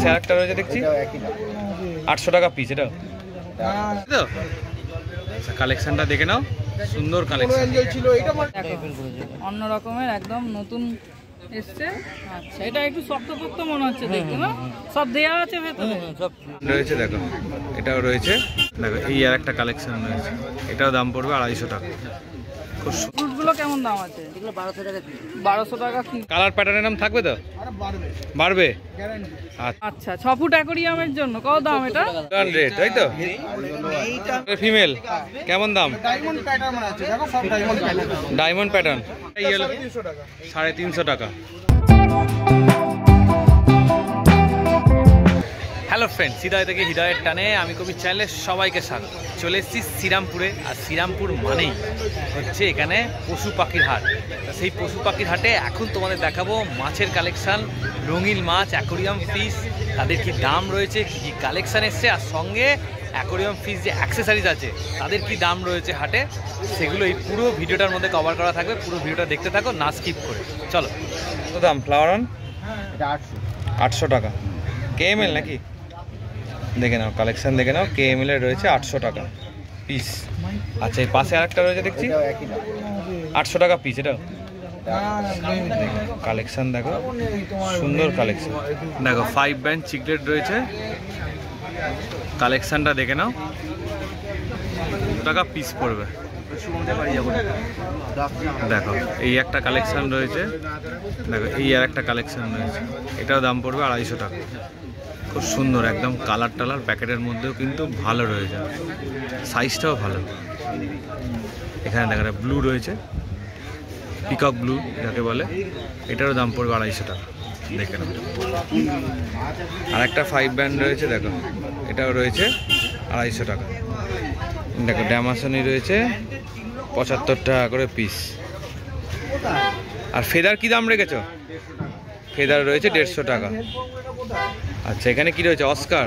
পাশে আরেকটা রয়েছে দেখছি 800 টাকা পিস। এটা তো কালেকশনটা দেখে নাও, সুন্দর কালেকশন, অন্য রকমের একদম নতুন এসছে। আচ্ছা, এটা একটু শক্ত শক্ত মনে হচ্ছে দেখতে, না? সব দেয়া আছে ভেতরে, সব রয়েছে। দেখো এটাও রয়েছে, দেখো এই আর একটা কালেকশন রয়েছে, এটাও দাম পড়বে 250 টাকা। ফ্রুটগুলো কেমন দাম আছে? 1200 টাকা। কি কালার প্যাটার্নের নাম থাকবে তো? বাড়বে। আচ্ছা, 6 ফুট অ্যাকোরিয়ামের জন্য কত দাম এটা? 100, তাই তো? ফিমেল কেমন দাম? ডায়মন্ড প্যাটার্ন 350 টাকা। হ্যালো ফ্রেন্ডস, হৃদয় থেকে হৃদয়ের টানে আমি কবির চ্যানেলে সবাইকে স্বাগত। চলে এসেছি শ্রীরামপুরে, আর শ্রীরামপুর মানেই হচ্ছে এখানে পশু পাখির হাট। সেই পশু পাখির হাটে এখন তোমাদের দেখাবো মাছের কালেকশান, রঙিন মাছ, অ্যাকোরিয়াম ফিশ, তাদের কি দাম রয়েছে, কী কী কালেকশান এসছে, আর সঙ্গে অ্যাকোরিয়াম ফিশ যে অ্যাক্সেসারিজ আছে তাদের কি দাম রয়েছে হাটে, সেগুলো এই পুরো ভিডিওটার মধ্যে কভার করা থাকবে। পুরো ভিডিওটা দেখতে থাকো, না স্কিপ করে। চলো। কত দাম ফ্লাওয়ার অন? 800 টাকা। KML নাকি? দেখে নাও কালেকশন, দেখে নাও। KML এর রয়েছে 800 টাকা পিস। আচ্ছা, এই পাশে আরেকটা রয়েছে দেখছি 800 টাকা পিস। এটাও কালেকশন দেখো, সুন্দর কালেকশন। দেখো 5 ব্যান্ড চিকলেট রয়েছে, কালেকশনটা দেখে নাও, টাকা পিস পড়বে। দেখো এই একটা কালেকশন রয়েছে, দেখো এই আর একটা কালেকশন রয়েছে, এটাও দাম পড়বে 250 টাকা। খুব সুন্দর, একদম কালার টালার, প্যাকেটের মধ্যেও কিন্তু ভালো রয়েছে, সাইজটাও ভালো। এখানে দেখা যায় ব্লু রয়েছে, পিকক ব্লু যাকে বলে, এটারও দাম পড়বে 250 টাকা। দেখে নাও। আর একটা 5 ব্যান্ড রয়েছে, দেখো এটাও রয়েছে 250 টাকা। দেখো ড্যামাসনি রয়েছে 75 টাকা করে পিস। আর ফেদার কি দাম রেখেছো? ফেদার রয়েছে 150 টাকা। আচ্ছা, এখানে কি রয়েছে? অস্কার।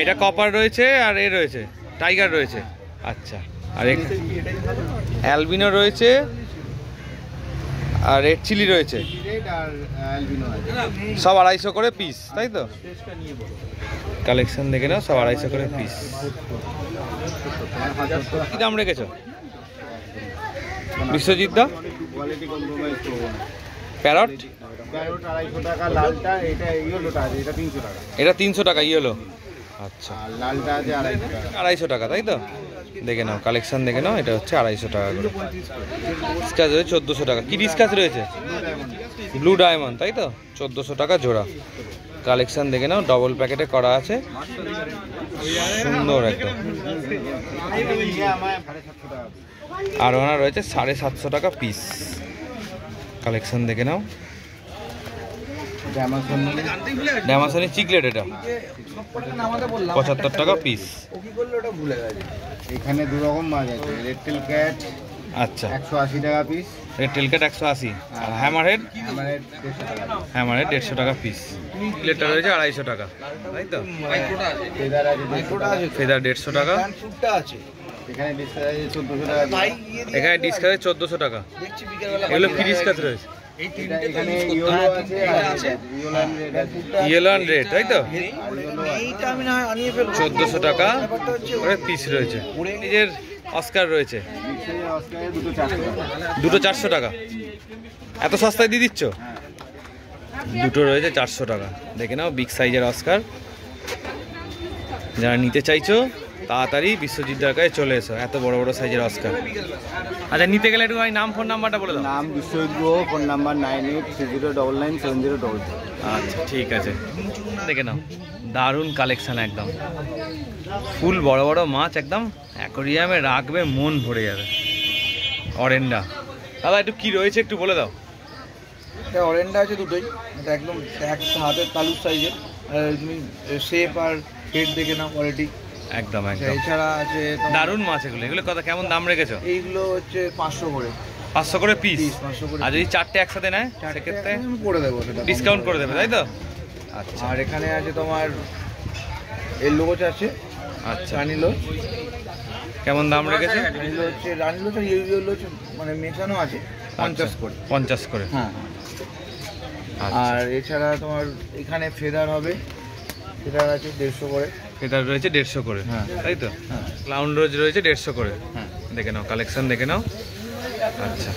এটা কপার রয়েছে, আর এ রয়েছে টাইগার রয়েছে। আচ্ছা, আর অ্যালবিনো রয়েছে, আর রেড চিলি রয়েছে, সব 250 করে পিস, তাই তো? কালেকশন দেখে নাও, সব 250 করে পিস। কি দাম রেখেছো বিশ্বজিৎ দা? প্যারট এটা 300 টাকা ইয়েলো। আচ্ছা, লালটা আছে 250 টাকা, তাই তো? দেখে নাও কালেকশন, দেখে নাও, এটা হচ্ছে 250 টাকা করে। ডিসকাস রয়েছে 1400 টাকা। কি ডিসকাস রয়েছে? ব্লু ডায়মন্ড, তাই তো? 1400 টাকা জোড়া। কালেকশন দেখে নাও, ডবল প্যাকেটে করা আছে, সুন্দর একদম। আর ওনা রয়েছে 750 টাকা পিস। কালেকশন দেখে নাও। ড্যামাসনি চিকলেট, এটা 75 টাকা পিস। এখানে দু রকম মাছ আছে, রেড টেল ক্যাট, আচ্ছা 180 টাকা পিস। রেড টেল ক্যাট 180, আর হ্যামারহেড 150 টাকা পিস। চিকলেটটা রয়েছে 250 টাকা, তাই তো? ফেদার 150 টাকা। এখানে ডিসকাস 1400 টাকা। এগুলো কি ডিসকাস রয়েছে? ইয়েলো অ্যান্ড রেড, তাই তো? 1400 টাকা করে পিস রয়েছে। নিজের অস্কার রয়েছে, দুটো 400 টাকা। এত সস্তায় দিয়ে দিচ্ছ? দুটো রয়েছে 400 টাকা। দেখে নাও, বিগ সাইজের অস্কার। যারা নিতে চাইছো তাড়াতাড়ি বিশ্বজিৎদার কাছে চলে এসো, এত বড় বড় সাইজের অস্কার। আচ্ছা, নিতে গেলে একটু নাম, ফোন নাম্বারটা বলে দাও। নাম বিশ্বজিৎ গুহ, ফোন নাম্বার 9830997000। আচ্ছা, ঠিক আছে। দেখে নাও, দারুণ কালেকশান, একদম ফুল বড় বড় মাছ, একদম অ্যাকোরিয়ামে রাখবে মন ভরে যাবে। অরেন্ডা দাদা, একটু কি রয়েছে একটু বলে দাও। এটা অরেন্ডা আছে দুটোই, এটা একদম এক হাতের তালুর সাইজের। তুমি শেপ আর হেড দেখে নাও, কোয়ালিটি একদম একদম। এছাড়া আছে দারুণ মাছ এগুলো। এগুলো কত, কেমন দাম রেখেছো? এইগুলো হচ্ছে 500 করে। 500 করে পিস। 500 করে। আর যদি 4টে একসাথে নেয় সেক্ষেত্রে করে দেবো, সেটা ডিসকাউন্ট করে দেবে, তাই তো? আচ্ছা। আর এখানে আছে তোমার এর লোচ আছে। আচ্ছা, রানী লোচ। কেমন দাম রেখেছো? এগুলো হচ্ছে রানী লোচ আর ইউরিও লোচ, মানে মেশানো আছে 50 করে। 50 করে। হ্যাঁ। আচ্ছা। আর এছাড়া তোমার এখানে ফেদার হবে, ফেদার আছে 150 করে। ফেদার রয়েছে 150 করে, হ্যাঁ। তাই তো? হ্যাঁ ক্লাউন রোজ রয়েছে 150 করে। হ্যাঁ দেখে নাও, কালেকশন দেখে নাও। আচ্ছা,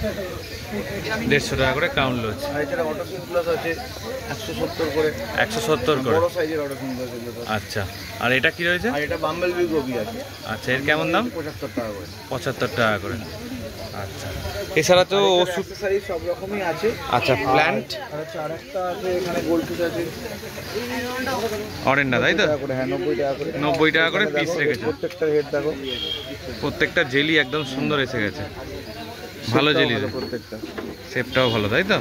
150 টাকা করে ক্লাউন রোজ। আর এছাড়া অটো সিম প্লাস আছে 170 করে, 170 করে। বড় সাইজের অটো সিম প্লাস এগুলো সব। আচ্ছা, আর এটা কি রয়েছে? আর এটা বাম্বেল বি গোবি আছে। আচ্ছা, এর কেমন দাম? 75 টাকা করে। 75 টাকা করে। আচ্ছা, এছাড়া তো ওষুধ, অ্যাকসেসরিজ সব রকমই আছে। আচ্ছা, প্ল্যান্ট আর হচ্ছে আরেকটা আছে এখানে গোল্ড ফিশ আছে অরেন্ডা, তাই তো? 90 টাকা করে। হ্যাঁ 90 টাকা করে। 90 টাকা করে এখানে পিস দেখো, রেখেছে। প্রত্যেকটা হেড দেখো, প্রত্যেকটা জেলি একদম সুন্দর এসে গেছে, ভালো জেলি, প্রত্যেকটা শেপটাও ভালো, তাই তো?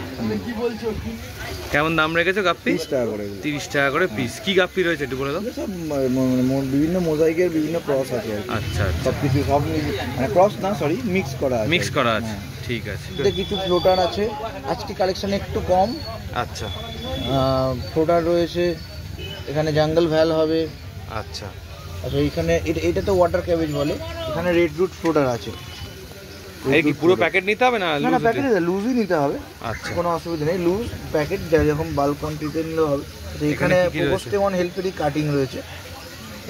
কেমন দাম রেখেছো গাপ্পি? 30 টাকা করে। 30 টাকা করে পিস। কি গাপ্পি রয়েছে একটু বলে দাও। সব বিভিন্ন মোজাইকের বিভিন্ন ক্রস আছে আর কি। আচ্ছা আচ্ছা, সব কিছু সব মানে ক্রস না, সরি মিক্স করা আছে। মিক্স করা আছে, হ্যাঁ। ঠিক আছে। এতে কিছু ফ্লোটার আছে, আজকে কালেকশন একটু কম। আচ্ছা ফ্লোটার রয়েছে এখানে, জাঙ্গল ভ্যাল হবে। আচ্ছা, আচ্ছা এইখানে এটা তো ওয়াটার ক্যাবেজ বলে, এখানে রেড রুট ফ্লোটার আছে। এই কি পুরো প্যাকেট নিতে হবে না না না, লুজ? প্যাকেট লুজই নিতে হবে, আচ্ছা, কোনো অসুবিধা নেই। লুজ প্যাকেট যখন বাল্ক কোয়ান্টিটিতে নিলেও হবে। তো এখানে কি কি রয়েছে? পোস্টেমন হেলপেরি কাটিং রয়েছে।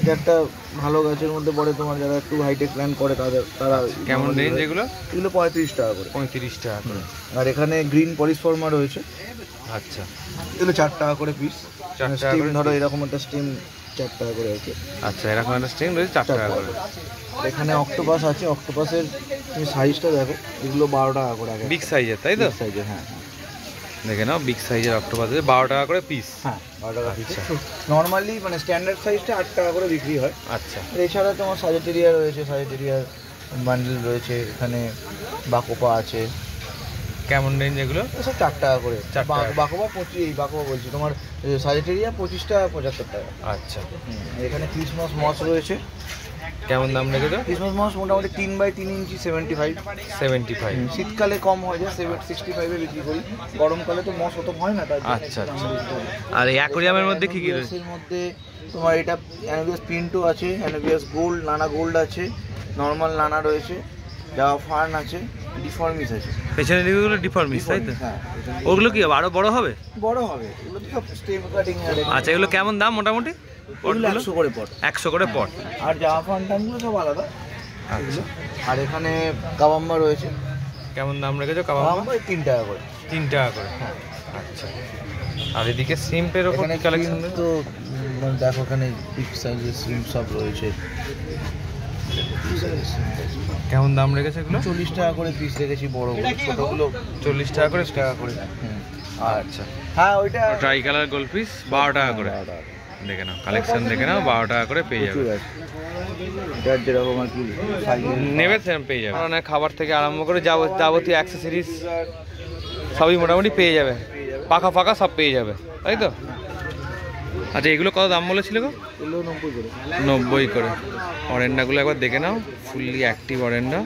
এটা একটা ভালো গাছের মধ্যে পড়ে, তোমার যারা একটু হাইটেক প্ল্যান করে তারা কেমন রেঞ্জ এগুলো? এগুলো 35 টাকা করে। 35 টাকা করে। আর এখানে গ্রিন পলিসফর্মা রয়েছে, আচ্ছা, এগুলো 4 টাকা করে পিস। 4 টাকা স্টিম করে ধরো piece। এরকম একটা স্টিম 4 টাকা করে আছে। আচ্ছা, এরকম একটা স্ট্রিং রয়েছে 4 টাকা করে। এখানে অক্টোপাস আছে, অক্টোপাসের তুমি সাইজটা দেখো, এগুলো 12 টাকা করে আগে। বিগ সাইজের, তাই তো? সাইজের, হ্যাঁ হ্যাঁ দেখে নাও, বিগ সাইজের অক্টোপাস আছে 12 টাকা করে পিস। হ্যাঁ 12 টাকা পিস। আচ্ছা। নর্মালি মানে স্ট্যান্ডার্ড সাইজটা 8 টাকা করে বিক্রি হয়। আচ্ছা, এছাড়া তোমার সাজেটেরিয়া রয়েছে, সাজেটেরিয়ার বান্ডেল রয়েছে এখানে, বাকোপা আছে। কেমন রেঞ্জ এগুলো? এসব 4 টাকা করে। 4 টাকা। বাকোপা 25, বাকোপা বলছি তোমার সাজেটেরিয়া 25 টাকা 75 টাকা। আচ্ছা, এখানে ক্রিসমাস মস রয়েছে। কেমন দাম রেখেছো? ক্রিসমাস মস মোটামুটি 3x3 ইঞ্চি 75। 75। শীতকালে কম হয় যায়, 65-এ বিক্রি করি। গরমকালে তো মস অত হয় না, তাই আচ্ছা আচ্ছা। আর এই অ্যাকোরিয়ামের মধ্যে কি কি রয়েছে? এর মধ্যে তোমার এটা অ্যানোবিয়াস পিন্টো আছে, অ্যানোবিয়াস গোল্ড, নানা গোল্ড আছে, নর্মাল নানা রয়েছে, জাভা ফার্ন আছে, ডিফর্মিস আছে। পেছনের দিকগুলো ডিফর্মিস, তাই তো? হ্যাঁ ওগুলো কি আরো বড় হবে? বড় হবে, এগুলো তো সব স্টেম কাটিং। আচ্ছা, এগুলো কেমন দাম মোটামুটি? এগুলো 100 করে পট। 100 করে পট। আর জাভা ফার্ন টানগুলো সব আলাদা এগুলো। আর এখানে কাবাম্বা রয়েছে। কেমন দাম রেখেছো কাবাব? কাবাম্বা 3 টাকা করে। 3 টাকা করে। হ্যাঁ আচ্ছা, আর এদিকে সিম্পের ওপর এখানে কি কালেকশন? shrimp তো দেখো, এখানে বিগ সাইজের শ্রিম্প সব রয়েছে। কেমন দাম রেখেছে এগুলো? 40 টাকা করে পিস রেখেছি, বড়গুলো, ছোটগুলো 40 টাকা করে। 40 টাকা করে। আচ্ছা, হ্যাঁ ওইটা ট্রাই কালার গোল্ড পিস 12 টাকা করে। দেখে নাও, কালেকশন দেখে নাও, 12 টাকা করে পেয়ে যাবে। প্রচুর আছে। এটার যেরকম আর কি সাইজের নেবে সেরকম পেয়ে যাবে। অনেক খাবার থেকে আরম্ভ করে যাবতীয় অ্যাক্সেসরিজ সবই মোটামুটি পেয়ে যাবে, পাখা ফাঁকা সব পেয়ে যাবে, তাই তো? আচ্ছা, এগুলো কত দাম বলেছিল গো? এগুলো 90 করে। 90 করে। অরেন্ডাগুলো একবার দেখে নাও, ফুললি অ্যাক্টিভ অরেন্ডা,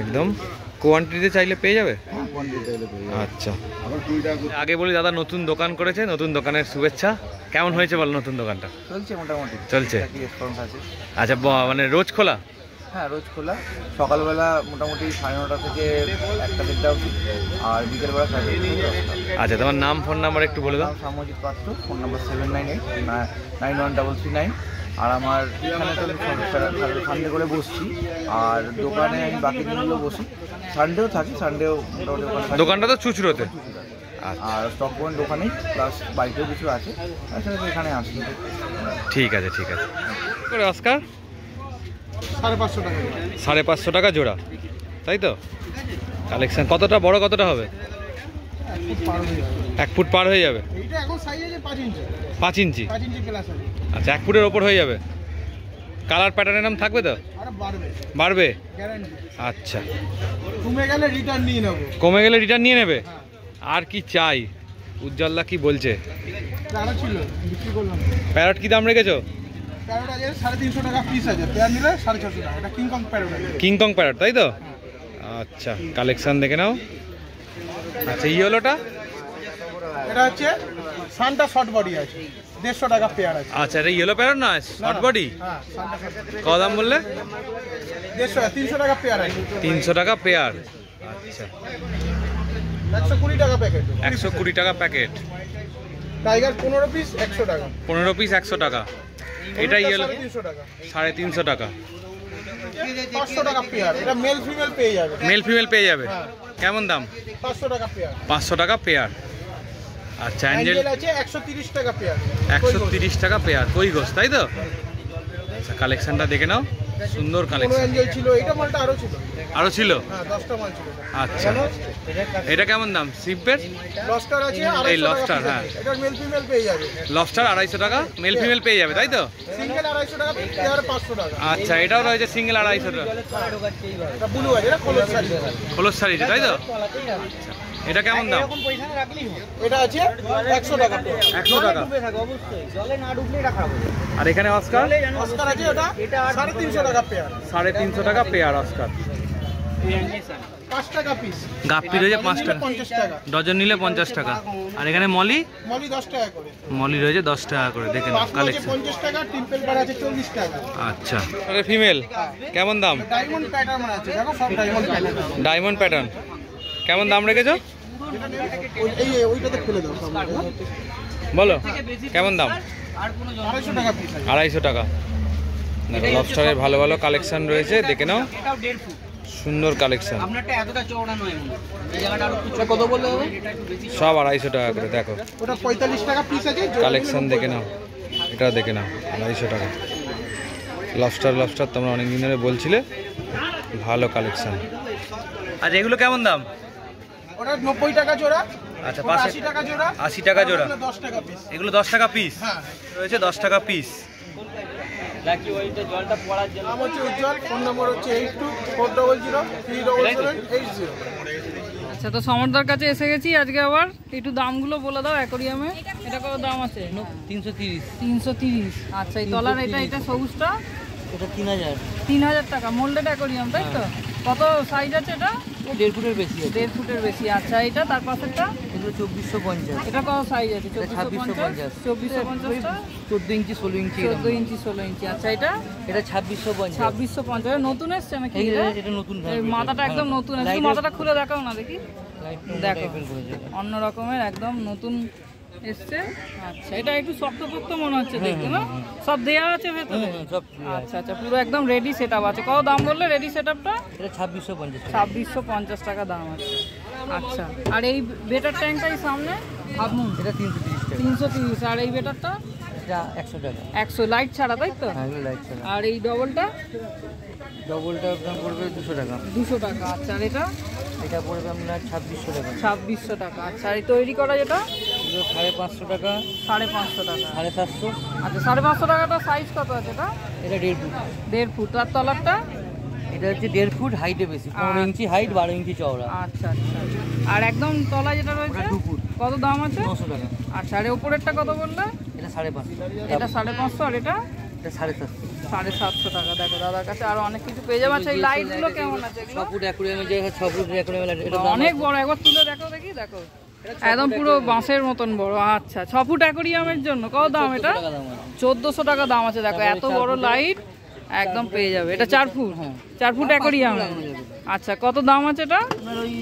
একদম কোয়ান্টিটিতে চাইলে পেয়ে যাবে। আচ্ছা, আগে বলি দাদা নতুন দোকান করেছে, নতুন দোকানের শুভেচ্ছা। কেমন হয়েছে বল নতুন দোকানটা? চলছে মোটামুটি, চলছে। রেসপন্স আছে। আচ্ছা, মানে রোজ খোলা? হ্যাঁ রোজ খোলা, সকালবেলা মোটামুটি 9:30 থেকে 1টা-1:30 অবধি, আর বিকেলবেলা 10:30। আচ্ছা, তোমার নাম ফোন নাম্বার একটু বলে দাও। সামজিৎ পাত্র, ফোন নাম্বার 7989913339। আর আমার এখানে তো সানডে করে বসছি, আর দোকানে আমি বাকি দিনগুলো বসি, সানডেও থাকি, সানডেও মোটামুটি দোকানটা তো চুচুড়োতে? আর স্টক পয়েন্ট দোকানেই, প্লাস বাড়িতেও কিছু আছে, তাছাড়া এখানে আসি। ঠিক আছে, ঠিক আছে। করে অস্কার 550 টাকা। 550 টাকা জোড়া, তাই তো? কালেকশন কতটা বড়, কতটা হবে? 1 ফুট পার হয়ে যাবে। এইটা এখন সাইজ আছে 5 ইঞ্চি। 5 ইঞ্চি? 5 ইঞ্চি প্লাস আছে। আচ্ছা, 1 ফুটের ওপর হয়ে যাবে। কালার প্যাটার্নের নাম থাকবে তো? আরে বাড়বে, বাড়বে? গ্যারান্টি। আচ্ছা, কমে গেলে রিটার্ন নিয়ে নেব। কমে গেলে রিটার্ন নিয়ে নেবে? আর কি চাই? উজ্জ্বলদা কি বলছে? আরো ছিল, বিক্রি করলাম। প্যারট কি দাম রেখেছো? প্যারোট আছে 350 টাকা পিস আছে, পেয়ার নিলে 650 টাকা। এটা কিংকং প্যারোট আছে। কিংকং প্যারট, তাই তো? আচ্ছা, কালেকশন দেখে নাও। আচ্ছা, ইয়েলোটা? এটা হচ্ছে সানটা শর্ট বডি আছে, 150 টাকা পেয়ার আছে। আচ্ছা, এটা ইয়েলো প্যারট না, শর্ট বডি? হ্যাঁ, সানটা শর্ট বডি। কত দাম বললে? 300 টাকা পেয়ার আছে। 300 টাকা পেয়ার। আচ্ছা, 120 টাকা প্যাকেট। 120 টাকা প্যাকেট। টাইগার 15 পিস 100 টাকা। 15 পিস 100 টাকা। এটা ইয়েলো 350 টাকা। 350 টাকা। 500 টাকা পেয়ার। এটা মেল ফিমেল পেয়ে যাবে। মেল ফিমেল পেয়ে যাবে। হ্যাঁ। কেমন দাম? 500 টাকা পেয়ার। 500 টাকা পেয়ার। আচ্ছা, অ্যাঞ্জেল আছে 130 টাকা পেয়ার। 130 টাকা পেয়ার, কই গোস, তাই তো? আচ্ছা, কালেকশনটা দেখে নাও, সুন্দর কোনো কালেকশন। অ্যাঞ্জেল ছিল, এটা মালটা আরো ছিল। আরো ছিল? হ্যাঁ, 10টা মাল ছিল। আচ্ছা, এটা কেমন দাম? সিপের লবস্টার আছে এই লবস্টার, হ্যাঁ, এটা মেল ফিমেল পেয়ে যাবে। লবস্টার 250 টাকা, মেল ফিমেল পেয়ে যাবে, তাই তো? সিঙ্গেল 250 টাকা, পেয়ার 500 টাকা। আচ্ছা, এটাও রয়েছে সিঙ্গেল 250 টাকা। এটা ব্লু আছে, এটা কলর শাড়ি। খোলস শাড়িতে, তাই তো? আচ্ছা, এটা কেমন দাম? এটা আছে 100 টাকা পেয়ার। 100 টাকা। আর এখানে অস্কার? অস্কার আছে, ওটা 350 টাকা পেয়ার। 350 টাকা পেয়ার অস্কার। 5 টাকা পিস। গাপ্পি রয়েছে 5 টাকা, 50 টাকা। ডজন নিলে 50 টাকা। আর এখানে মলি? মলি 10 টাকা করে। মলি রয়েছে 10 টাকা করে, দেখে নাও পাঁচ আছে কালেকশন। 50 টাকা, টেম্পল বার আছে 40 টাকা। আচ্ছা, আরে ফিমেল কেমন দাম? ডায়মন্ড প্যাটার্ন আছে, দেখো সব ডায়মন্ড প্যাটার্ন। ডায়মন্ড প্যাটার্ন কেমন দাম রেখেছো? ওইটাতে খুলে দাও সব। বলো কেমন দাম? 250 টাকা পিস আছে। 250 টাকা। দেখো, লবস্টারের ভালো ভালো কালেকশন রয়েছে, দেখে নাও, সুন্দর কালেকশন। কত বললে হবে? সব 250 টাকা করে। দেখো ওটা 45 টাকা পিস আছে। কালেকশন দেখে নাও, এটা দেখে নাও, 250 টাকা। লবস্টার তোমরা অনেক দিন ধরে বলছিলে, ভালো কালেকশন। আর এগুলো কেমন দাম? ওটা 90 টাকা জোড়া। আচ্ছা, ওটা 80 টাকা জোড়া। 80 টাকা জোড়া। 10 টাকা পিস। এগুলো 10 টাকা পিস হ্যাঁ, রয়েছে, 10 টাকা পিস। নাম হচ্ছে উজ্জ্বল, ফোন নম্বর হচ্ছে 8240037780। আচ্ছা, তো সমরদার কাছে এসে গেছি আজকে। আবার একটু দামগুলো বলে দাও অ্যাকোরিয়ামে। এটা কত দাম আছে? 330। 330। আচ্ছা, এই তলার এটা সবুজটা? এটা 3000। 3000 টাকা। মোল্ডেড অ্যাকোরিয়াম, তাই তো? কত সাইজ আছে এটা? 1.5 ফুটের বেশি আছে। 1.5 ফুটের বেশি। আচ্ছা, এটা তার পাশেরটা? এগুলো 2450। এটা কত সাইজ আছে? 2650। 2450টা 14 ইঞ্চি 16 ইঞ্চি। 14 ইঞ্চি 16 ইঞ্চি। আচ্ছা, এটা এটা 2650। 2650। নতুন এসছে নাকি? এটা নতুন এই মাথাটা একদম নতুন আছে। মাথাটা খুলে দেখাও না দেখি। দেখো, অন্য রকমের একদম নতুন এসছে। আচ্ছা, এটা একটু শক্তপোক্ত মনে হচ্ছে দেখতে, না? সব দেয়া আছে ভেতরে? সব। আচ্ছা আচ্ছা, পুরো একদম রেডি সেটআপ আছে। কত দাম বললে রেডি সেটআপটা? এটা 2650। 2650 টাকা দাম আছে। আচ্ছা, আর এই বেটার ট্যাঙ্কটাই সামনে হাফমুন, এটা 330 টাকা। 330। আর এই বেটারটা? এটা 100 টাকা। 100 লাইট ছাড়া, তাই তো? হ্যাঁ, এগুলো লাইট ছাড়া। আর এই ডবলটা? ডবলটা দাম পড়বে 200 টাকা। 200 টাকা। আচ্ছা, আর এটা? এটা পড়বে আপনার 2600 টাকা। 2600 টাকা। আচ্ছা, আর এই তৈরি করা যেটা? এগুলো 550 টাকা। 550 টাকা। 750। আচ্ছা, 550 টাকাটা সাইজ কত আছে এটা? এটা 1.5 ফুট। 1.5 ফুট। আর তলারটা? এটা হচ্ছে 1.5 ফুট হাইটে বেশি, 15 ইঞ্চি হাইট, 12 ইঞ্চি চওড়া। আচ্ছা আচ্ছা। আর একদম তলা যেটা রয়েছে? 2 ফুট। কত দাম আছে? 900 টাকা। আচ্ছা, আর উপরেরটা কত বললে? এটা 550। এটা 550। আর এটা? এটা 750। 750 টাকা। দেখো, দাদার কাছে আরো অনেক কিছু পেয়ে যাবে। আচ্ছা, এই লাইটগুলো কেমন আছে এগুলো? 6 ফুট অ্যাকুরিয়ামে যে 6 ফুট অ্যাকুরিয়ামে এটা অনেক বড়। একবার তুলে দেখো দেখি। দেখো, একদম পুরো বাঁশের মতন বড়। আচ্ছা, 6 ফুট অ্যাকোরিয়ামের জন্য কত দাম এটা? 1400 টাকা দাম আছে। দেখো, এত বড় লাইট একদম পেয়ে যাবে। এটা 4 ফুট? 4 foot aquarium. আচ্ছা, কত দাম আছে এটা? আপনার ওই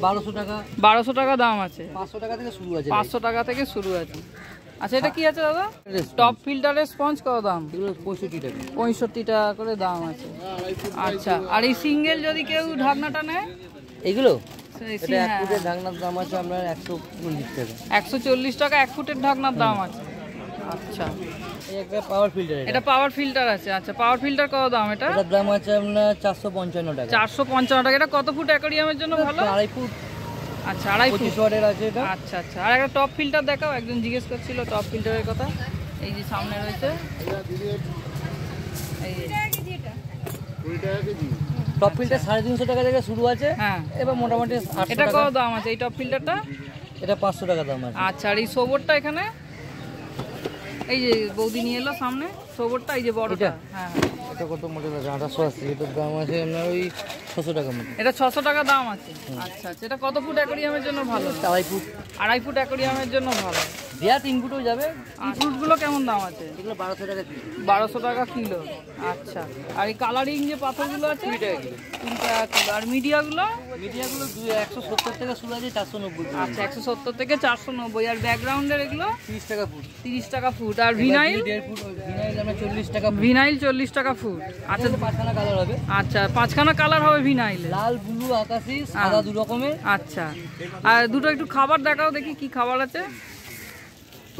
1200 টাকা। 1200 টাকা দাম আছে। 500 টাকা থেকে শুরু আছে। 500 টাকা থেকে শুরু আছে। আচ্ছা, এটা কি আছে দাদা? টপ ফিল্টারের স্পঞ্জ কত দাম? এগুলো 65 টাকা। 65 টাকা করে দাম আছে। আচ্ছা, আর এই সিঙ্গেল যদি কেউ ঢাকনাটা নেয়? এগুলো সেই এটা 1 হ্যাঁ, ফুটের ঢাকনার দাম আছে আপনার 140 টাকা। 140 টাকা 1 ফুটের ঢাকনার দাম আছে। আচ্ছা, এই একটা পাওয়ার ফিল্টার। এটা পাওয়ার ফিল্টার আছে। আচ্ছা, পাওয়ার ফিল্টার কত দাম এটা? এটার দাম আছে আপনার 455 টাকা। 455 টাকা। এটা কত ফুট অ্যাকোরিয়ামের জন্য ভালো? 2.5 ফুট। আচ্ছা, 2.5 ফুট। 25 ওয়াটের আছে এটা। আচ্ছা আচ্ছা। আর একটা টপ ফিল্টার দেখাও, একজন জিজ্ঞেস করছিল টপ ফিল্টারের কথা। এই যে সামনে রয়েছে, এই যে। টপ ফিল্টার 350 টাকা থেকে শুরু আছে। হ্যাঁ, এবার মোটামুটি 800 এটা টাকা। কত দাম আছে এই টপ ফিল্টারটা? এটা 500 টাকা দাম আছে। আচ্ছা, আর এই সোবরটা এখানে, এই যে বৌদি নিয়ে এলো সামনে সোবরটা, এই যে বড়টা। হ্যাঁ, এটা কত মডেল আছে? 2880। এটার দাম আছে আপনার ওই 600 টাকা মতো। এটা 600 টাকা দাম আছে। আচ্ছা আচ্ছা। এটা কত ফুট অ্যাকোরিয়ামের জন্য ভালো? 2.5 ফুট। 2.5 ফুট অ্যাকোরিয়ামের জন্য ভালো। দেয়া 3 ফুটও যাবে। আর ফ্রুটগুলো কেমন দাম আছে? এগুলো 1200 টাকা কিলো। 1200 টাকা কিলো। আচ্ছা, আর এই কালারিং যে পাথরগুলো আছে? 20 টাকা কিলো। 20 টাকা কিলো। আর মিডিয়াগুলো? মিডিয়াগুলো 170 থেকে শুরু আছে 490। আচ্ছা 170 থেকে 490। আর ব্যাকগ্রাউন্ডের এগুলো 30 টাকা ফুট। 30 টাকা ফুট। আর ভিনাইল? 1.5 ফুট ভিনাইল আমরা 40 টাকা ফুট। ভিনাইল 40 টাকা ফুট। আচ্ছা 5খানা কালার হবে। আচ্ছা 5খানা কালার হবে ভিনাইলে, লাল, ব্লু, আকাশি, সাদা দু রকমের। আচ্ছা আর দুটো একটু খাবার দেখাও দেখি কি খাবার আছে।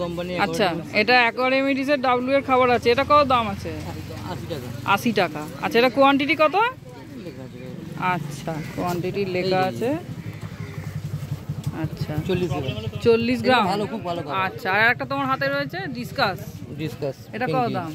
কোম্পানি আচ্ছা এটা অ্যাকোয়ারিয়ামিডিস এর ডাব্লিউ এর খাবার আছে। এটা কত দাম আছে? 80 টাকা। 80 টাকা। আচ্ছা এটা কোয়ান্টিটি কত? আচ্ছা কোয়ান্টিটি লেখা আছে। আচ্ছা 40 গ্রাম। ভালো, খুব ভালো খাবার। আচ্ছা আর একটা তোমার হাতে রয়েছে ডিসকাস। এটা কত দাম?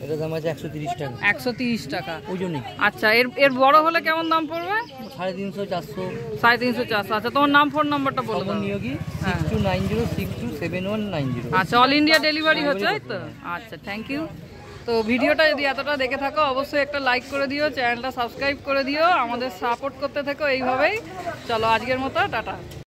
এটা দাম আছে 130 টাকা। 130 টাকা ওজনই। আচ্ছা এর বড় হলে কেমন দাম পড়বে? 350 400। 350 400। আচ্ছা তোমার নাম ফোন নাম্বারটা বলো দাও। নিয়োগী হ্যাঁ। 6290627190। আচ্ছা অল ইন্ডিয়া ডেলিভারি হচ্ছে তাই তো? আচ্ছা থ্যাংক ইউ। তো ভিডিওটা যদি এতটা দেখে থাকো অবশ্যই একটা লাইক করে দিও, চ্যানেলটা সাবস্ক্রাইব করে দিও, আমাদের সাপোর্ট করতে থেকো এইভাবেই। চলো আজকের মতো টাটা।